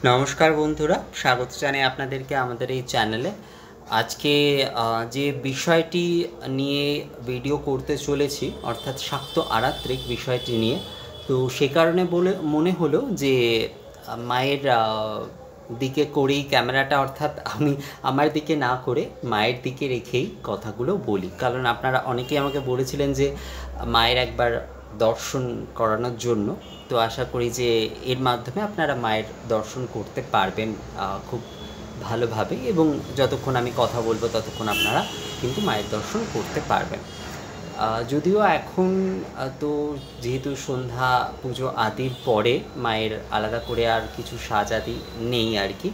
নমস্কার বন্ধুরা, স্বাগত জানাই আপনাদেরকে আমাদের এই চ্যানেলে। আজকে যে বিষয়টি নিয়ে ভিডিও করতে চলেছি, অর্থাৎ শাক্ত আরাত্রিক বিষয়টি নিয়ে, তো সে কারণে মনে হলো যে মায়ের দিকে করেই ক্যামেরাটা, অর্থাৎ আমি আমার দিকে না করে মায়ের দিকে রেখেই কথাগুলো বলি। কারণ আপনারা অনেকেই আমাকে বলেছিলেন যে মায়ের একবার দর্শন করানোর জন্য। তো আশা করি যে এর মাধ্যমে আপনারা মায়ের দর্শন করতে পারবেন খুব ভালোভাবে, এবং যতক্ষণ আমি কথা বলবো ততক্ষণ আপনারা কিন্তু মায়ের দর্শন করতে পারবেন। যদিও এখন তো যেহেতু সন্ধ্যা পুজো আদির পরে মায়ের আলাদা করে আর কিছু সাজ আদি নেই আর কি,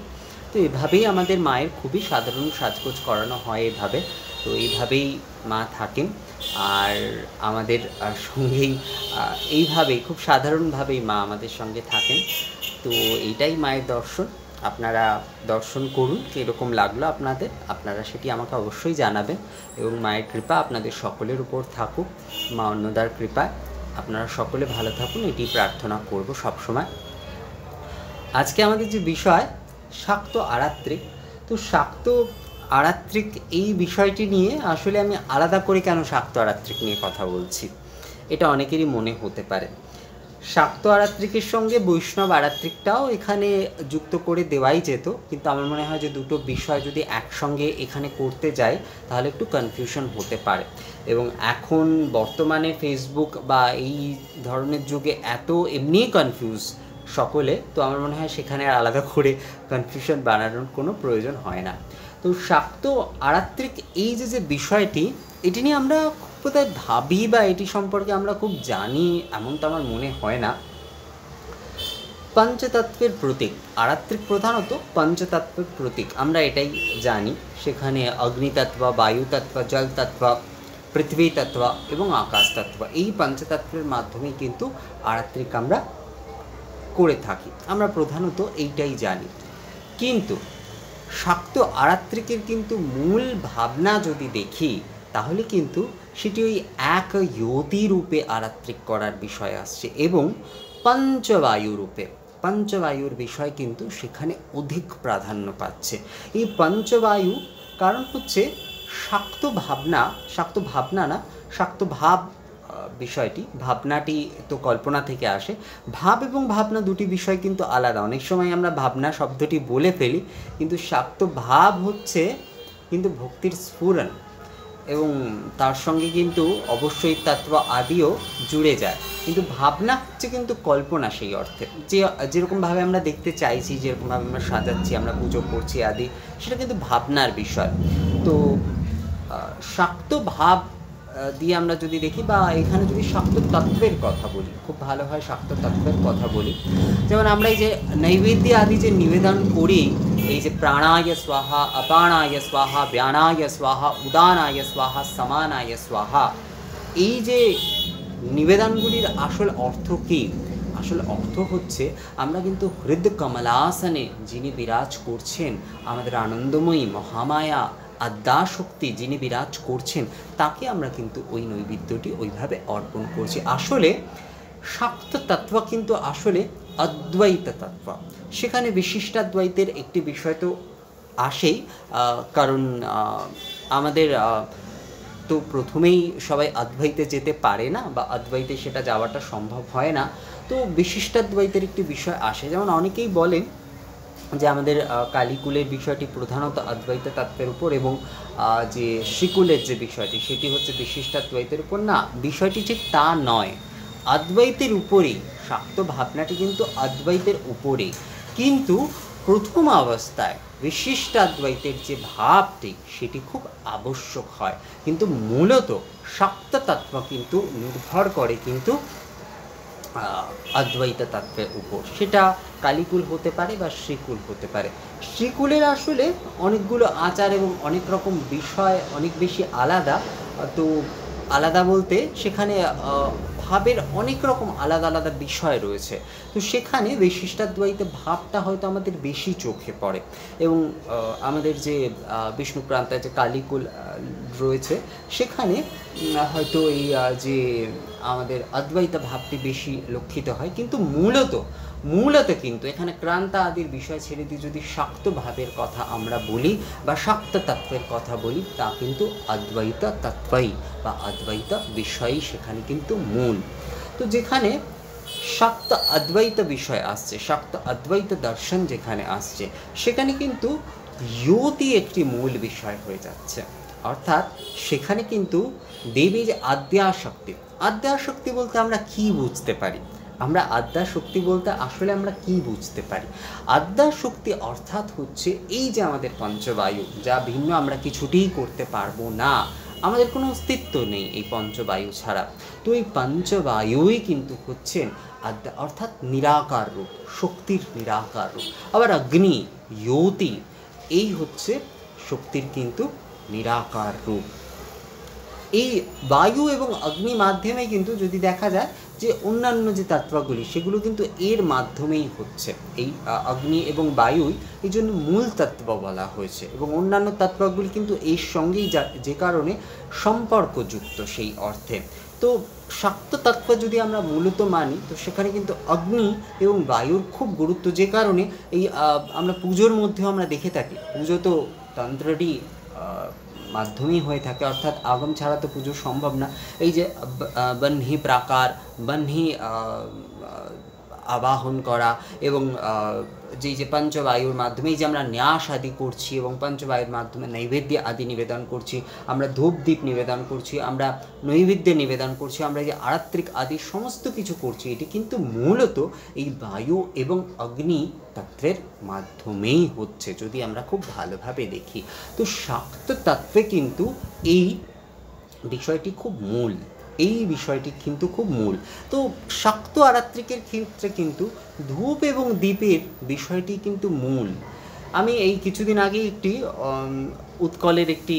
তো এভাবেই আমাদের মায়ের খুবই সাধারণ সাজগোজ করানো হয় এভাবে। তো এইভাবেই মা থাকেন আর আমাদের সঙ্গেই এইভাবেই খুব সাধারণভাবেই মা আমাদের সঙ্গে থাকেন। তো এইটাই মায়ের দর্শন। আপনারা দর্শন করুন, কীরকম লাগলো আপনাদের, আপনারা সেটি আমাকে অবশ্যই জানাবেন। এবং মায়ের কৃপা আপনাদের সকলের উপর থাকুক, মা অন্নদার কৃপায় আপনারা সকলে ভালো থাকুন, এটি প্রার্থনা করব সবসময়। আজকে আমাদের যে বিষয় শাক্ত আরাত্রিক, তো শাক্ত আরাত্রিক এই বিষয়টি নিয়ে আসলে আমি আলাদা করে কেন শাক্ত আরাত্রিক নিয়ে কথা বলছি, এটা অনেকেরই মনে হতে পারে। শাক্ত আরাত্রিকের সঙ্গে বৈষ্ণব আরাত্রিকটাও এখানে যুক্ত করে দেওয়াই যেত, কিন্তু আমার মনে হয় যে দুটো বিষয় যদি একসঙ্গে এখানে করতে যাই তাহলে একটু কনফিউশন হতে পারে। এবং এখন বর্তমানে ফেসবুক বা এই ধরনের যুগে এত এমনিই কনফিউজ সকলে, তো আমার মনে হয় সেখানে আর আলাদা করে কনফিউশন বানানোর কোনো প্রয়োজন হয় না। তো শাক্ত আরাত্রিক এই যে বিষয়টি, এটি নিয়ে আমরা বোধহয় ভাবি বা এটি সম্পর্কে আমরা খুব জানি এমন তো আমার মনে হয় না। পঞ্চতত্ত্বের প্রতীক আরাত্রিক, প্রধানত পঞ্চতত্ত্বের প্রতীক, আমরা এটাই জানি। সেখানে অগ্নিতত্ত্ব, বায়ুতত্ত্ব, জলতত্ত্ব, পৃথিবী তত্ত্ব এবং আকাশ তত্ত্ব, এই পঞ্চতত্ত্বের মাধ্যমে কিন্তু আরাত্রিক আমরা করে থাকি, আমরা প্রধানত এইটাই জানি। কিন্তু শাক্ত আরাত্রিকের কিন্তু মূল ভাবনা যদি দেখি তাহলে কিন্তু সেটি ওই এক ইয়তি রূপে আরাত্রিক করার বিষয় আসছে, এবং পঞ্চবায়ু রূপে, পঞ্চবায়ুর বিষয় কিন্তু সেখানে অধিক প্রাধান্য পাচ্ছে। এই পঞ্চবায়ু কারণ হচ্ছে শাক্ত ভাবনা, শাক্ত ভাবনা না, শাক্ত ভাব বিষয়টি, ভাবনাটি তো কল্পনা থেকে আসে। ভাব এবং ভাবনা দুটি বিষয় কিন্তু আলাদা। অনেক সময় আমরা ভাবনা শব্দটি বলে ফেলি, কিন্তু শাক্ত ভাব হচ্ছে কিন্তু ভক্তির স্ফুরণ, এবং তার সঙ্গে কিন্তু অবশ্যই তত্ত্ব আদিও জুড়ে যায়। কিন্তু ভাবনা হচ্ছে কিন্তু কল্পনা, সেই অর্থে যে যেরকমভাবে আমরা দেখতে চাইছি, যেরকমভাবে আমরা সাজাচ্ছি, আমরা পুজো করছি আদি, সেটা কিন্তু ভাবনার বিষয়। তো শাক্ত ভাব দিয়ে আমরা যদি দেখি, বা এখানে যদি শাক্ত তত্ত্বের কথা বলি, খুব ভালো হয় শাক্ত তত্ত্বের কথা বলি। যেমন আমরা এই যে নৈবেদ্য আদি যে নিবেদন করি, এই যে প্রাণায় স্বাহা, অপানায় স্বাহা, ব্যানায় স্বাহা, উদানায় স্বাহা, সমানায় স্বাহা, এই যে নিবেদনগুলির আসল অর্থ কী? আসল অর্থ হচ্ছে আমরা কিন্তু হৃদ কমলাসনে যিনি বিরাজ করছেন, আমাদের আনন্দময়ী মহামায়া আদ্যাশক্তি যিনি বিরাজ করছেন, তাকে আমরা কিন্তু ওই নৈবেদ্যটি ওইভাবে অর্পণ করছি। আসলে শাক্ত তত্ত্ব কিন্তু আসলে অদ্বৈত তত্ত্ব, সেখানে বিশিষ্টাদ্বৈতের একটি বিষয় তো আসেই। কারণ আমাদের তো প্রথমেই সবাই অদ্বৈতে যেতে পারে না, বা অদ্বৈতে সেটা যাওয়াটা সম্ভব হয় না। তো বিশিষ্টাদ্বৈতের একটি বিষয় আসে, যেমন অনেকেই বলেন যে আমাদের কালীকুলের বিষয়টি প্রধানত অদ্বৈত তত্ত্বের উপর, এবং যে শ্রীকুলের যে বিষয়টি সেটি হচ্ছে বিশিষ্টাদ্বৈতের উপর। না, বিষয়টি ঠিক তা নয়, অদ্বৈতের উপরেই শাক্ত ভাবনাটি কিন্তু অদ্বৈতের উপরেই, কিন্তু প্রথম অবস্থায় বিশিষ্টাদ্বৈতের যে ভাবটি সেটি খুব আবশ্যক হয়। কিন্তু মূলত শাক্ত তত্ত্ব কিন্তু নির্ভর করে কিন্তু অদ্বৈত তত্ত্বের উপর। সেটা কালীকুল হতে পারে বা শ্রীকুল হতে পারে। শ্রীকুলের আসলে অনেকগুলো আচার এবং অনেক রকম বিষয় অনেক বেশি আলাদা। তো আলাদা বলতে সেখানে ভাবের অনেক রকম আলাদা আলাদা বিষয় রয়েছে। তো সেখানে বিশিষ্টাদ্বৈত ভাবটা হয়তো আমাদের বেশি চোখে পড়ে, এবং আমাদের যে বিষ্ণুপ্রান্তায় যে কালীকুল রয়েছে সেখানে হয়তো এই যে আমাদের অদ্বৈত ভাবটি বেশি লক্ষিত হয়। কিন্তু মূলত মূলত কিন্তু এখানে ক্রান্তা আদির বিষয় ছেড়ে দিয়ে যদি শাক্ত ভাবের কথা আমরা বলি বা শাক্ত তত্ত্বের কথা বলি, তা কিন্তু অদ্বৈত তত্ত্বই বা অদ্বৈত বিষয়ই সেখানে কিন্তু মূল। তো যেখানে শাক্ত অদ্বৈত বিষয় আসছে, শাক্ত অদ্বৈত দর্শন যেখানে আসছে, সেখানে কিন্তু ইয়তি একটি মূল বিষয় হয়ে যাচ্ছে। অর্থাৎ সেখানে কিন্তু দেবী যে আদ্যাশক্তি, আদ্যাশক্তি বলতে আমরা কি বুঝতে পারি? আমরা আদ্যাশক্তি বলতে আসলে আমরা কি বুঝতে পারি? আদ্যাশক্তি অর্থাৎ হচ্ছে এই যে আমাদের পঞ্চবায়ু, যা ভিন্ন আমরা কিছুতেই করতে পারবো না, আমাদের কোনো অস্তিত্ব নেই এই পঞ্চবায়ু ছাড়া। তো এই পঞ্চবায়ুই কিন্তু হচ্ছেন আদ্যা, অর্থাৎ নিরাকার রূপ, শক্তির নিরাকার রূপ। আবার অগ্নি, জ্যোতি, এই হচ্ছে শক্তির কিন্তু নিরাকার রূপ। এই বায়ু এবং অগ্নি মাধ্যমে কিন্তু যদি দেখা যায় যে অন্যান্য যে তত্ত্বগুলি, সেগুলো কিন্তু এর মাধ্যমেই হচ্ছে। এই অগ্নি এবং বায়ুই এই জন্য মূল তত্ত্ব বলা হয়েছে, এবং অন্যান্য তত্ত্বগুলি কিন্তু এর সঙ্গেই যে কারণে সম্পর্কযুক্ত সেই অর্থে। তো শাক্ত তত্ত্ব যদি আমরা মূলত মানি, তো সেখানে কিন্তু অগ্নি এবং বায়ুর খুব গুরুত্ব, যে কারণে এই আমরা পুজোর মধ্যেও আমরা দেখে থাকি, পুজো তো তন্ত্রটি মাধ্যমেই হয়ে থাকে, অর্থাৎ আগম ছাড়া তো পুজো সম্ভব না। এই যে বহ্নি প্রাকার, বহ্নি আবাহন করা, এবং যে পঞ্চবায়ুর মাধ্যমে যে আমরা ন্যাস আদি করছি, এবং পঞ্চবায়ুর মাধ্যমে নৈবেদ্য আদি নিবেদন করছি, আমরা ধূপ দ্বীপ নিবেদন করছি, আমরা নৈবেদ্য নিবেদন করছি, আমরা যে আরাত্রিক আদি সমস্ত কিছু করছি, এটি কিন্তু মূলত এই বায়ু এবং অগ্নি তত্ত্বের মাধ্যমেই হচ্ছে, যদি আমরা খুব ভালোভাবে দেখি। তো শাক্ত তত্ত্বে কিন্তু এই বিষয়টি খুব মূল, এই বিষয়টি কিন্তু খুব মূল। তো শাক্ত আরাত্রিকের ক্ষেত্রে কিন্তু ধূপ এবং দীপের বিষয়টি কিন্তু মূল। আমি এই কিছুদিন আগে একটি উৎকলের একটি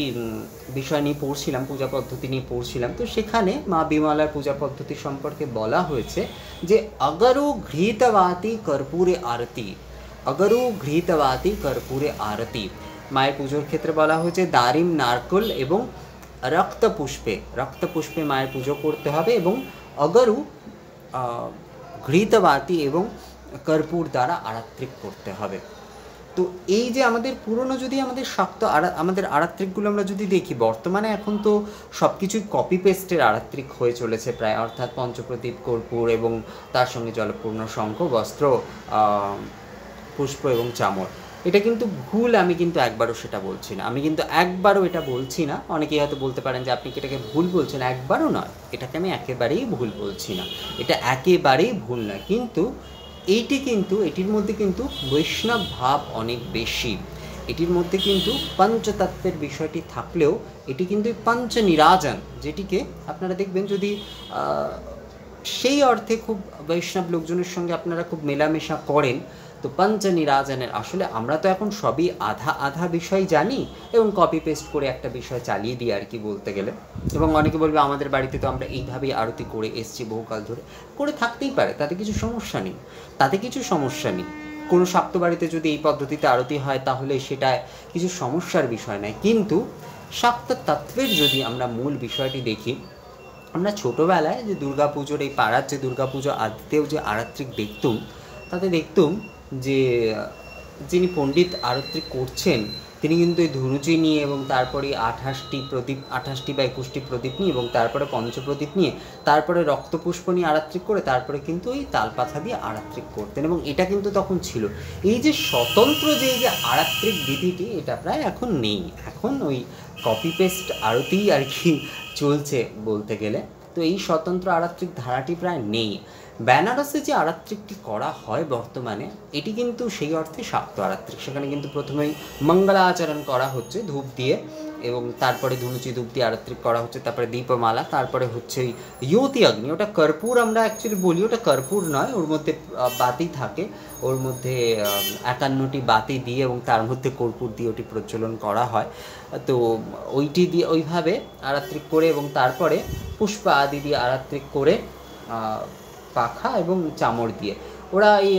বিষয় নিয়ে পড়ছিলাম, পূজা পদ্ধতি নিয়ে পড়ছিলাম। তো সেখানে মা বিমলার পূজা পদ্ধতি সম্পর্কে বলা হয়েছে যে অগরু ঘৃতবাতি কর্পূরে আরতি, অগরু ঘৃতবাতি কর্পূরে আরতি। মায়ের পুজোর ক্ষেত্রে বলা হয়েছে দারিম, নারকোল এবং রক্তপুষ্পে মায়ের পুজো করতে হবে, এবং অগরু, ঘৃতবাতি এবং কর্পূর দ্বারা আরাত্রিক করতে হবে। তো এই যে আমাদের পুরনো, যদি আমাদের শাক্ত আমাদের আরাত্রিকগুলো আমরা যদি দেখি, বর্তমানে এখন তো সব কিছুই কপি পেস্টের আরাত্রিক হয়ে চলেছে প্রায়, অর্থাৎ পঞ্চপ্রদীপ, কর্পূর এবং তার সঙ্গে জলপূর্ণ শঙ্খ, বস্ত্র, পুষ্প এবং চামর। এটা কিন্তু ভুল, আমি কিন্তু একবারও সেটা বলছি না, আমি কিন্তু একবারও এটা বলছি না। অনেকেই হয়তো বলতে পারেন যে আপনি কি এটাকে ভুল বলছেন, একবারও নয়, এটাকে আমি একেবারেই ভুল বলছি না, এটা একেবারেই ভুল নয়। কিন্তু এটির মধ্যে কিন্তু বৈষ্ণব ভাব অনেক বেশি, এটির মধ্যে কিন্তু পঞ্চতত্ত্বের বিষয়টি থাকলেও এটি কিন্তু পঞ্চ নিরাজন, যেটিকে আপনারা দেখবেন যদি সেই অর্থে খুব বৈষ্ণব লোকজনের সঙ্গে আপনারা খুব মেলামেশা করেন, তো পঞ্চ নিরাজনের আসলে আমরা তো এখন সবই আধা আধা বিষয় জানি, এবং কপি পেস্ট করে একটা বিষয় চালিয়ে দিই আর কি বলতে গেলে। এবং অনেকে বলবে আমাদের বাড়িতে তো আমরা এইভাবেই আরতি করে এসছি বহুকাল ধরে, করে থাকতেই পারে, তাতে কিছু সমস্যা নেই, তাতে কিছু সমস্যা নেই। কোনো শাক্ত বাড়িতে যদি এই পদ্ধতিতে আরতি হয়, তাহলে সেটা কিছু সমস্যার বিষয় নয়। কিন্তু শাক্ত তত্ত্বের যদি আমরা মূল বিষয়টি দেখি, আমরা ছোটোবেলায় যে দুর্গাপুজোর, এই পাড়ার যে দুর্গাপুজো আদিতেও যে আরাত্রিক দেখতুম, তাতে দেখতুম যে যিনি পণ্ডিত আরতি করছেন, তিনি কিন্তু এই ধুনুচি নিয়ে, এবং তারপরে 28টি প্রদীপ, 28টি বা 21টি প্রদীপ নিয়ে, এবং তারপরে পঞ্চপ্রদীপ নিয়ে, তারপরে রক্তপুষ্প নিয়ে আরাত্রিক করে, তারপরে কিন্তু ওই তালপাথা দিয়ে আরাত্রিক করতেন। এবং এটা কিন্তু তখন ছিল, এই যে স্বতন্ত্র যে আরাত্রিক বিধিটি, এটা প্রায় এখন নেই, এখন ওই কপি পেস্ট আরতিই আর কি চলছে বলতে গেলে। তো এই স্বতন্ত্র আরাত্রিক ধারাটি প্রায় নেই। বেনারসে যে আরাত্রিকটি করা হয় বর্তমানে, এটি কিন্তু সেই অর্থে শাক্ত আরাত্রিক। সেখানে কিন্তু প্রথমেই মঙ্গলাচরণ করা হচ্ছে ধূপ দিয়ে, এবং তারপরে ধুনুচি ধূপ দিয়ে আরাত্রিক করা হচ্ছে, তারপরে দীপমালা, তারপরে হচ্ছে ওই জ্যোতি অগ্নি, ওটা কর্পূর আমরা অ্যাকচুয়ালি বলি, ওটা কর্পূর নয়, ওর মধ্যে বাতি থাকে, ওর মধ্যে 51টি বাতি দিয়ে এবং তার মধ্যে কর্পূর দিয়ে ওটি প্রজ্বলন করা হয়। তো ওইটি দিয়ে ওইভাবে আরাত্রিক করে, এবং তারপরে পুষ্প আদি দিয়ে আরাত্রিক করে, পাখা এবং চামড় দিয়ে ওরা এই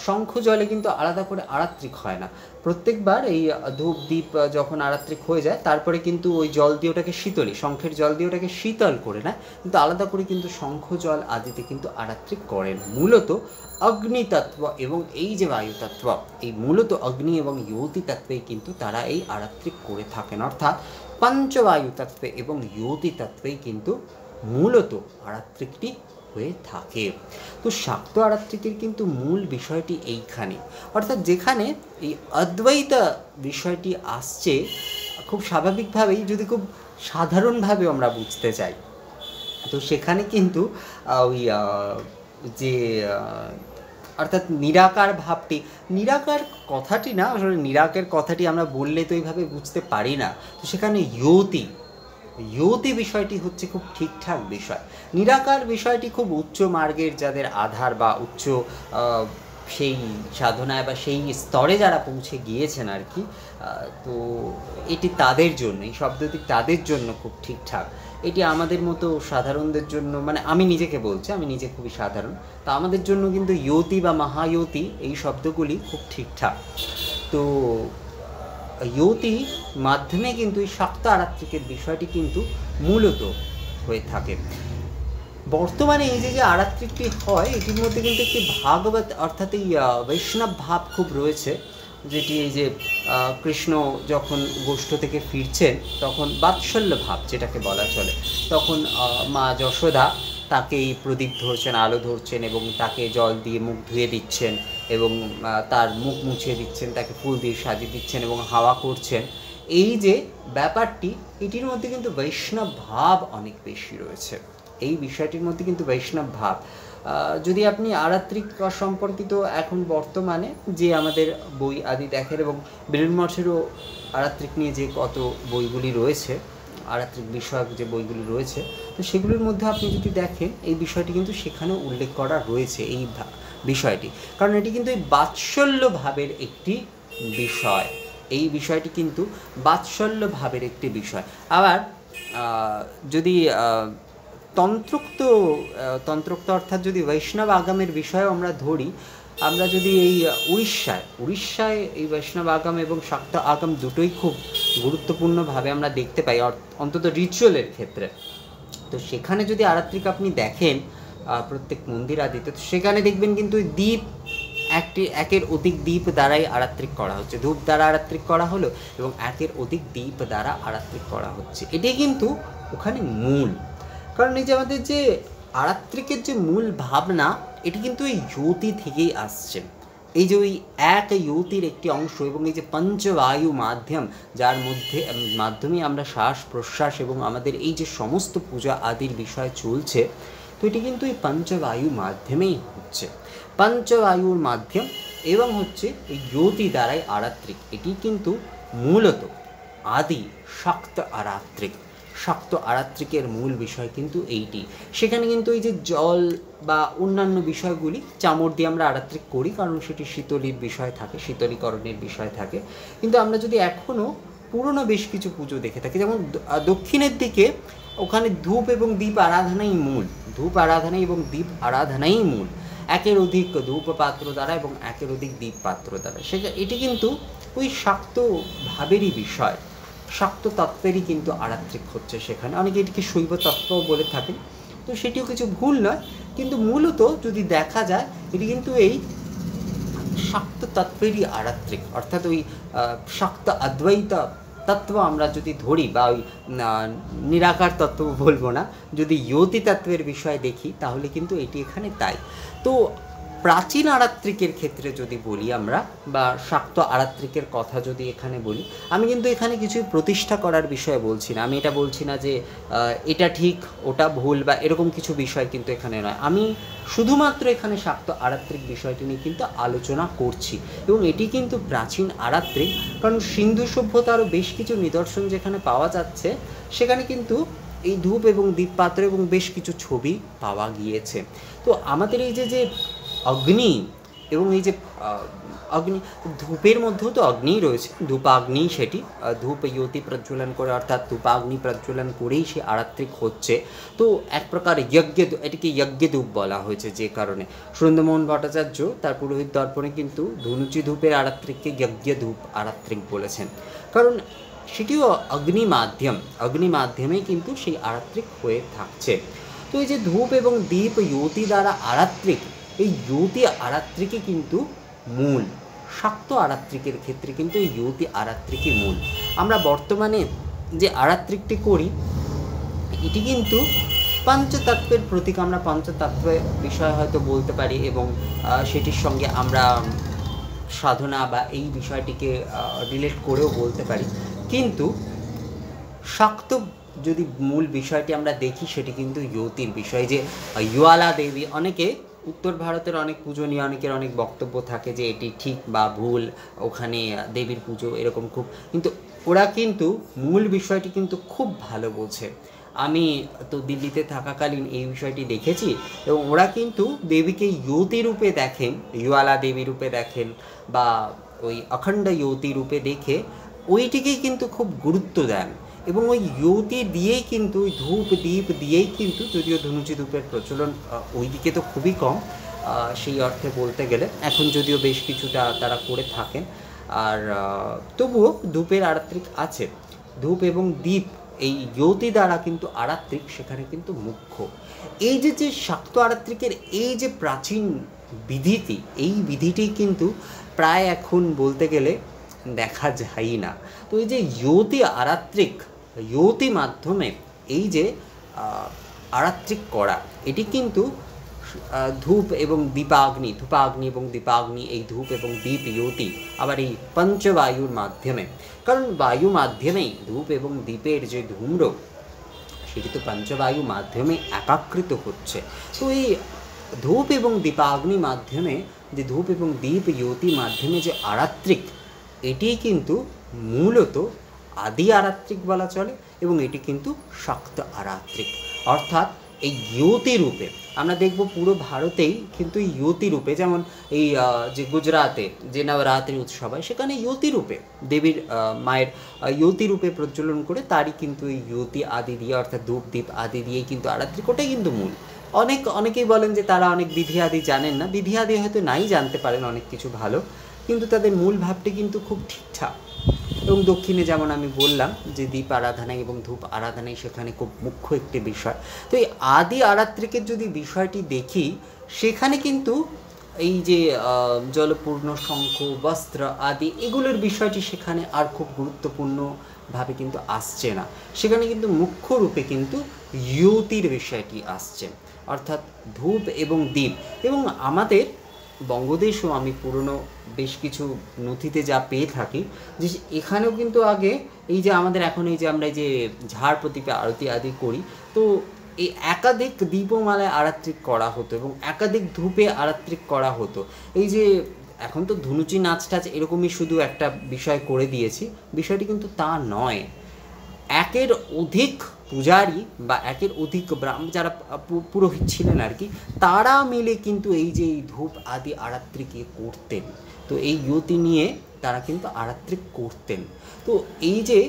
শঙ্খ জলে কিন্তু আলাদা করে আরাত্রিক হয় না। প্রত্যেকবার এই ধূপ দ্বীপ যখন আরাত্রিক হয়ে যায় তারপরে কিন্তু ওই জল দিয়ে ওটাকে শীতলই, শঙ্খের জল দিয়ে ওটাকে শীতল করে নেয়, কিন্তু আলাদা করে কিন্তু শঙ্খ জল আদিতে কিন্তু আরাত্রিক করেন। মূলত অগ্নিতত্ত্ব এবং এই যে বায়ুতত্ত্ব, এই মূলত অগ্নি এবং ইয়তি তত্ত্বেই কিন্তু তারা এই আরাত্রিক করে থাকেন, অর্থাৎ পঞ্চবায়ু তত্ত্বে এবং ইয়তি তত্ত্বেই কিন্তু মূলত আরাত্রিকটি হয়ে থাকে। তো শাক্ত আরাত্রিকের কিন্তু মূল বিষয়টি এইখানে, অর্থাৎ যেখানে এই অদ্বৈত বিষয়টি আসছে খুব স্বাভাবিকভাবেই, যদি খুব সাধারণভাবে আমরা বুঝতে চাই, তো সেখানে কিন্তু ওই যে অর্থাৎ নিরাকার ভাবটি, নিরাকার কথাটি না, আসলে নিরাকার কথাটি আমরা বললে তো এইভাবে বুঝতে পারি না, তো সেখানে ইয়তি বিষয়টি হচ্ছে খুব ঠিকঠাক বিষয়। নিরাকার বিষয়টি খুব উচ্চ মার্গের যাদের আধার বা উচ্চ সেই সাধনায় বা সেই স্তরে যারা পৌঁছে গিয়েছেন আর কি, তো এটি তাদের জন্য, এই শব্দটি তাদের জন্য খুব ঠিকঠাক। এটি আমাদের মতো সাধারণদের জন্য, মানে আমি নিজেকে বলছি, আমি নিজে খুবই সাধারণ, তা আমাদের জন্য কিন্তু ইয়তি বা মহায়তি এই শব্দগুলি খুব ঠিকঠাক। তো ইয়তি মাধ্যমে কিন্তু এই শাক্ত আরাত্রিকের বিষয়টি কিন্তু মূলত হয়ে থাকে। বর্তমানে এই যে আরাত্রিকটি হয়, এটির মধ্যে কিন্তু একটি ভাগবত অর্থাৎ এই বৈষ্ণব ভাব খুব রয়েছে, যেটি এই যে কৃষ্ণ যখন গোষ্ঠ থেকে ফিরছেন তখন বাৎসল্য ভাব যেটাকে বলা চলে, তখন মা যশোদা তাকে এই প্রদীপ ধরছেন, আলো ধরছেন এবং তাকে জল দিয়ে মুখ ধুয়ে দিচ্ছেন এবং তার মুখ মুছিয়ে দিচ্ছেন, তাকে ফুল দিয়ে সাজিয়ে দিচ্ছেন এবং হাওয়া করছেন। এই যে ব্যাপারটি, এটির মধ্যে কিন্তু বৈষ্ণব ভাব অনেক বেশি রয়েছে। এই বিষয়টির মধ্যে কিন্তু বৈষ্ণব ভাব, যদি আপনি আরাত্রিক সম্পর্কিত এখন বর্তমানে যে আমাদের বই আদি দেখেন, এবং বেলুড় মঠেরও আরাত্রিক নিয়ে যে কত বইগুলি রয়েছে, আরাত্রিক বিষয়ক যে বইগুলি রয়েছে, তো সেগুলির মধ্যে আপনি যদি দেখেন এই বিষয়টি কিন্তু সেখানেও উল্লেখ করা রয়েছে, এই বিষয়টি, কারণ এটি কিন্তু এই বাৎসল্য ভাবের একটি বিষয়, এই বিষয়টি কিন্তু বাৎসল্য ভাবের একটি বিষয়। আবার যদি তন্ত্রোক্ত অর্থাৎ যদি বৈষ্ণব আগামের বিষয়েও আমরা ধরি, আমরা যদি এই উড়িষ্যায় এই বৈষ্ণব আগাম এবং শাক্ত আগাম দুটোই খুব গুরুত্বপূর্ণভাবে আমরা দেখতে পাই, অন্তত রিচুয়ালের ক্ষেত্রে। তো সেখানে যদি আরাত্রিক আপনি দেখেন প্রত্যেক মন্দির আদিতে, তো সেখানে দেখবেন কিন্তু দ্বীপ একের অধিক দ্বীপ দ্বারাই আরাত্রিক করা হচ্ছে, ধূপ দ্বারা আরাত্রিক করা হলো এবং একের অধিক দ্বীপ দ্বারা আরাত্রিক করা হচ্ছে। এটি কিন্তু ওখানে মূল, কারণ এই যে আমাদের যে আরাত্রিকের যে মূল ভাবনা, এটি কিন্তু এই ইয়তি থেকেই আসছে। এই যে ওই এক ইয়তির একটি অংশ এবং এই যে পঞ্চবায়ু মাধ্যম, যার মাধ্যমে আমরা শ্বাস প্রশ্বাস এবং আমাদের এই যে সমস্ত পূজা আদির বিষয় চলছে, তো এটি কিন্তু এই পঞ্চবায়ু মাধ্যমেই হচ্ছে, পঞ্চবায়ুর মাধ্যম এবং হচ্ছে এই ইয়তি দ্বারাই আরাত্রিক। এটি কিন্তু মূলত আদি শাক্ত আরাত্রিক। শাক্ত আরাত্রিকের মূল বিষয় কিন্তু এইটি। সেখানে কিন্তু এই যে জল বা অন্যান্য বিষয়গুলি চামড় দিয়ে আমরা আরাত্রিক করি, কারণ সেটি শীতলীর বিষয় থাকে, শীতলীকরণের বিষয় থাকে। কিন্তু আমরা যদি এখনও পুরনো বেশ কিছু পুজো দেখে থাকি, যেমন দক্ষিণের দিকে ওখানে ধূপ এবং দীপ আরাধনাই মূল, ধূপ আরাধনা এবং দীপ আরাধনাই মূল, একের অধিক ধূপ পাত্র দ্বারা এবং একের অধিক দীপ পাত্র দ্বারা। এটি কিন্তু ওই শাক্ত ভাবেরই বিষয়, শাক্ত তত্ত্বেরই কিন্তু আরাত্রিক হচ্ছে সেখানে। অনেকে এটিকে শৈব তত্ত্বও বলে থাকেন, তো সেটিও কিছু ভুল নয়, কিন্তু মূলত যদি দেখা যায় এটি কিন্তু এই শাক্ত তত্ত্বেরই আরাত্রিক, অর্থাৎ ওই শাক্ত অদ্বৈত তত্ত্ব আমরা যদি ধরি, বা ওই নিরাকার তত্ত্ব বলবো না, যদি ইয়তি তত্ত্বের বিষয় দেখি, তাহলে কিন্তু এটি এখানে তাই। তো প্রাচীন আরাত্রিকের ক্ষেত্রে যদি বলি আমরা, বা শাক্ত আরাত্রিকের কথা যদি এখানে বলি, আমি কিন্তু এখানে কিছুই প্রতিষ্ঠা করার বিষয়ে বলছি না, আমি এটা বলছি না যে এটা ঠিক ওটা ভুল বা এরকম কিছু বিষয় কিন্তু এখানে নয়। আমি শুধুমাত্র এখানে শাক্ত আরাত্রিক বিষয়টি নিয়ে কিন্তু আলোচনা করছি, এবং এটি কিন্তু প্রাচীন আরাত্রিক, কারণ সিন্ধু সভ্যতারও বেশ কিছু নিদর্শন যেখানে পাওয়া যাচ্ছে, সেখানে কিন্তু এই ধূপ এবং দীপপাত্র এবং বেশ কিছু ছবি পাওয়া গিয়েছে। তো আমাদের এই যে অগ্নি এবং এই যে অগ্নি, ধূপের মধ্যেও তো অগ্নিই রয়েছে, ধূপাগ্নি সেটি, ধূপ ইয়তি প্রজ্বলন করে, অর্থাৎ ধূপাগ্নি প্রজ্বলন করেই সে আরাত্রিক হচ্ছে। তো এক প্রকার এটিকে যজ্ঞধূপ বলা হয়েছে, যে কারণে সুরেন্দ্রমোহন ভট্টাচার্য তার পুরোহিত দর্পণে কিন্তু ধনুচি ধূপের আরাত্রিককে যজ্ঞধূপ আরাত্রিক বলেছেন, কারণ সেটিও অগ্নি মাধ্যমেই কিন্তু সেই আরাত্রিক হয়ে থাকছে। তো এই যে ধূপ এবং দীপ ইয়তি দ্বারা আরাত্রিক, এই ইয়তি আরাত্রিকই কিন্তু মূল। শাক্ত আরাত্রিকের ক্ষেত্রে কিন্তু এই ইয়তি আরাত্রিকই মূল। আমরা বর্তমানে যে আরাত্রিকটি করি এটি কিন্তু পঞ্চতত্ত্বের প্রতীক, আমরা পঞ্চতত্ত্বের বিষয় হয়তো বলতে পারি, এবং সেটির সঙ্গে আমরা সাধনা বা এই বিষয়টিকে রিলেট করেও বলতে পারি। কিন্তু শাক্ত যদি মূল বিষয়টি আমরা দেখি সেটি কিন্তু ইয়তির বিষয়। যে ইয়োয়ালা দেবী, অনেকে উত্তর ভারতের অনেক পুজো নিয়ে অনেকের অনেক বক্তব্য থাকে যে এটি ঠিক বা ভুল, ওখানে দেবীর পুজো এরকম খুব, কিন্তু ওরা কিন্তু মূল বিষয়টি কিন্তু খুব ভালো বোঝে। আমি তো দিল্লিতে থাকাকালীন এই বিষয়টি দেখেছি, এবং ওরা কিন্তু দেবীকে ইয়তি রূপে দেখেন, ইয়োয়ালা দেবী রূপে দেখেন, বা ওই অখণ্ড ইয়তি রূপে দেখে ওইটিকেই কিন্তু খুব গুরুত্ব দেন, এবং ওই ইয়তি দিয়েই কিন্তু ওই ধূপ দীপ দিয়েই কিন্তু, যদিও ধনুচি ধূপের প্রচলন ওই দিকে তো খুবই কম সেই অর্থে বলতে গেলে, এখন যদিও বেশ কিছুটা তারা করে থাকেন, আর তবুও ধূপের আরাত্রিক আছে। ধূপ এবং দীপ এই ইয়তি দ্বারা কিন্তু আরাত্রিক সেখানে কিন্তু মুখ্য। এই যে শাক্ত আরাত্রিকের এই যে প্রাচীন বিধিটি, এই বিধিটি কিন্তু প্রায় এখন বলতে গেলে দেখা যায় না। তো এই যে ইয়তি আরাত্রিক, ইয়তি মাধ্যমে এই যে আরাত্রিক করা, এটি কিন্তু ধূপ এবং দীপাগ্নি, ধূপাগ্নি এবং দীপাগ্নি, এই ধূপ এবং দীপ ইয়তি, আবার এই পঞ্চবায়ুর মাধ্যমে, কারণ বায়ু মাধ্যমেই ধূপ এবং দীপের যে ধূম্র সেটি তো পঞ্চবায়ু মাধ্যমে একাকৃত হচ্ছে। তো এই ধূপ এবং দীপাগ্নি মাধ্যমে, যে ধূপ এবং দীপ ইয়তি মাধ্যমে যে আরাত্রিক, এটি কিন্তু মূলত আদি আরাত্রিক বলা চলে, এবং এটি কিন্তু শাক্ত আরাত্রিক, অর্থাৎ এই ইয়তি রূপে আমরা দেখব পুরো ভারতেই কিন্তু ইয়তি রূপে, যেমন এই যে গুজরাতে যে নবরাত্রি উৎসব হয় সেখানে ইয়তি রূপে দেবীর মায়ের ইয়তি রূপে প্রজ্বলন করে, তারই কিন্তু এই ইয়তি আদি দিয়ে, অর্থাৎ ধূপ দীপ আদি দিয়েই কিন্তু আরাত্রিক, ওটাই কিন্তু মূল। অনেকেই বলেন যে তারা অনেক বিধি আদি জানেন না, বিধি আদি হয়তো নাই জানতে পারেন অনেক কিছু ভালো, কিন্তু তাদের মূল ভাবটি কিন্তু খুব ঠিকঠাক। এবং দক্ষিণে যেমন আমি বললাম যে দীপ আরাধনায় এবং ধূপ আরাধনায় সেখানে খুব মুখ্য একটি বিষয়। তো এই আদি আরাত্রিকের যদি বিষয়টি দেখি, সেখানে কিন্তু এই যে জলপূর্ণ শঙ্খ বস্ত্র আদি এগুলোর বিষয়টি সেখানে আর খুব গুরুত্বপূর্ণভাবে কিন্তু আসছে না, সেখানে কিন্তু মুখ্য রূপে কিন্তু ইয়তির বিষয়টি আসছে, অর্থাৎ ধূপ এবং দীপ। এবং আমাদের বঙ্গদেশও আমি পুরনো বেশ কিছু নথিতে যা পেয়ে থাকি, যে এখানেও কিন্তু আগে এই যে আমাদের এখন এই যে আমরা এই যে ঝাড় প্রদীপে আরতি আদি করি, তো এই একাধিক দীপমালায় আরাত্রিক করা হতো এবং একাধিক ধূপে আরাত্রিক করা হতো। এই যে এখন তো ধনুচি নাচ টাচ এরকমই শুধু একটা বিষয় করে দিয়েছি, বিষয়টি কিন্তু তা নয়। একের অধিক পূজারী বা একের অধিক যারা পুরোহিত ছিলেন আর কি, তারা মিলে কিন্তু এই যে এই ধূপ আদি আরাত্রিকে করতেন। তো এই ইয়তি নিয়ে তারা কিন্তু আরাত্রিক করতেন। তো এই যে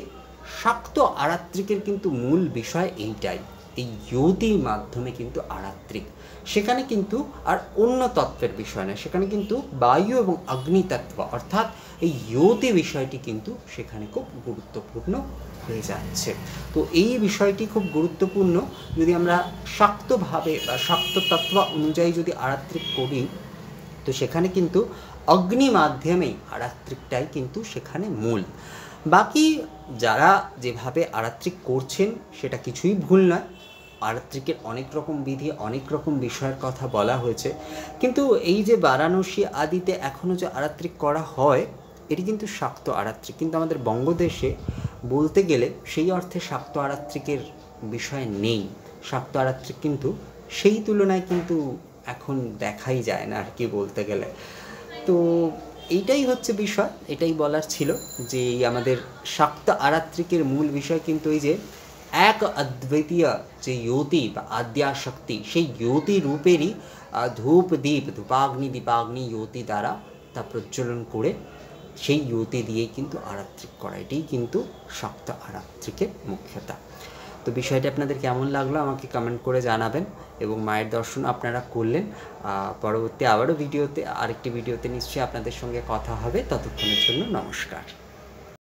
শাক্ত আরাত্রিকের কিন্তু মূল বিষয় এইটাই, এই ইয়তির মাধ্যমে কিন্তু আরাত্রিক, সেখানে কিন্তু আর অন্য তত্ত্বের বিষয় নয়, সেখানে কিন্তু বায়ু এবং অগ্নি তত্ত্ব, অর্থাৎ এই ইয়তি বিষয়টি কিন্তু সেখানে খুব গুরুত্বপূর্ণ হয়ে যাচ্ছে। তো এই বিষয়টি খুব গুরুত্বপূর্ণ। যদি আমরা শাক্তভাবে বা শাক্ত তত্ত্ব অনুযায়ী যদি আরাত্রিক করি, তো সেখানে কিন্তু অগ্নি মাধ্যমেই আরাত্রিকটাই কিন্তু সেখানে মূল। বাকি যারা যেভাবে আরাত্রিক করছেন সেটা কিছুই ভুল নয়, আরাত্রিকের অনেক রকম বিধি, অনেক রকম বিষয়ের কথা বলা হয়েছে, কিন্তু এই যে বারাণসী আদিতে এখনও যে আরাত্রিক করা হয় এটি কিন্তু শাক্ত আরাত্রিক, কিন্তু আমাদের বঙ্গদেশে বলতে গেলে সেই অর্থে শাক্ত আরাত্রিকের বিষয় নেই। শাক্ত আরাত্রিক কিন্তু সেই তুলনায় কিন্তু এখন দেখাই যায় না আর কি বলতে গেলে। তো এইটাই হচ্ছে বিষয়, এটাই বলার ছিল যে আমাদের শাক্ত আরাত্রিকের মূল বিষয় কিন্তু এই যে এক অদ্বিতীয় যে জ্যোতি বা আদ্যাশক্তি, সেই জ্যোতি রূপেরই ধূপ দীপ ধূপাগ্নি দীপাগ্নি জ্যোতি দ্বারা তা প্রজ্বলন করে সেই জ্যোতি দিয়েই কিন্তু আরাত্রিক করা, এটাই কিন্তু শক্ত আরাত্রিকের মুখ্যতা। তো বিষয়টা আপনাদের কেমন লাগলো আমাকে কমেন্ট করে জানাবেন, এবং মায়ের দর্শন আপনারা করলেন। পরবর্তী আবারও ভিডিওতে, আরেকটি ভিডিওতে নিশ্চয়ই আপনাদের সঙ্গে কথা হবে। ততক্ষণের জন্য নমস্কার।